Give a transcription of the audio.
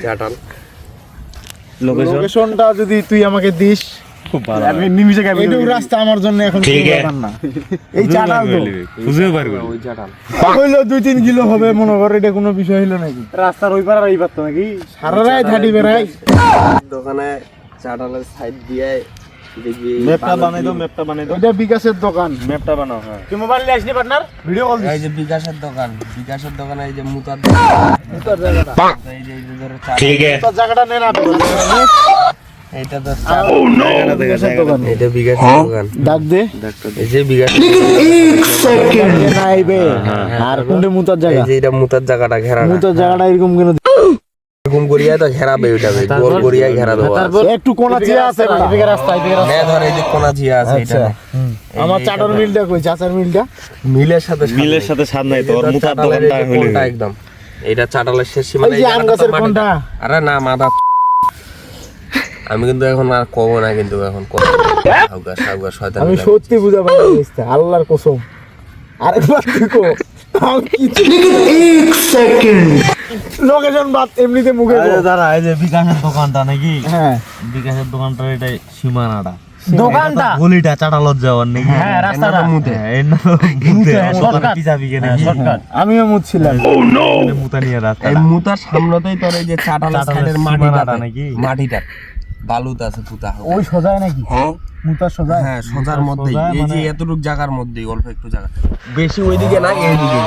চাটাল লোকেশনটা যদি তুই আমাকে দিস খুব ভালো আমি নিমিশে খাবো। এইটুকু রাস্তা আমার জন্য এখন কোনো ব্যাপার না। এই চাটাল তো বুঝতে পারবো ওই চাটাল হইলো 2-3 কিলো হবে মনে কর, এটা কোনো বিষয় হইলো নাকি? রাস্তার ওই পার আর এই পার তো নাকি সারা রাত হাঁটি বেড়াই। দোকানে চাটালের সাইড দিয়ে দেখবি ম্যাপটা বানাই দাও এটা বিকাশের দোকান। ম্যাপটা বানাও। হ্যাঁ তুই মোবাইল নিয়ে আসনি পার্টনার, ভিডিও কল এই যে বিকাশের দোকানে এই যে মুতার মুতার জায়গাটা এই যে ধরো চাটাল তোর জায়গাটা নে না এইটা তো বিকাশের দোকান। এটা বিকাশের দোকান ডাক দে এই যে বিকাশের না আইবে। আর কোনটা মুতার এই জায়গা? যে এটা মুতার জায়গাটা ঘেরা মুতার জায়গাটা এরকম কেন? এরকম করিয়া তো ঘেরাবে ওইটাকে গোল করিয়া ঘেরা দেবো একটু কোনা চিয়া আছে না? এদিকে রাস্তা হ্যাঁ ধর এই যে কোনা ঝিয়া আছে এটা আমার চাটার মিলটা কই? চাচার মিলটা মিলের সাথে মিলের সাথে সাথ নাই তোর মুতার দোকানটা হইলো কোনটা একদম এটা চাটালের শেষ সীমা ওই যে আম গাছের কোনটা? আরে না মাদা আমি কিন্তু এখন আর কব না, কিন্তু এখন সাউগা শয়তান আমি সত্যি বুঝা পাই না, আল্লাহর কসম। আরেকবার দেখো লোকেশন বাদ এমনিতে মুখে বল। দাঁড়া, এই যে বিকাশের দোকানটা নাকি? হ্যাঁ বিকাশের দোকানটার এটাই সীমানাটা, দোকানটা গলিটা চাটালত যাওয়ার নাকি? হ্যাঁ রাস্তাটা শর্টকাট পিছাবি কেন? শর্টকাট আমিও মুছছিলাম। মুতা নিয়ে রাস্তা এই মুতার সামনেতেই তোর এই যে চাটালের সাইডের মাটিটা নাকি? মাটিটা বালুতে আছে পুতা ওই সোজায় নাকি? হ্যাঁ মুতার সোজায়? হ্যাঁ সোজার মধ্যেই সোজা এই যে মানে- এতটুক জায়গার মধ্যেই অল্প একটু জায়গা, বেশি ওইদিকে না এইদিকে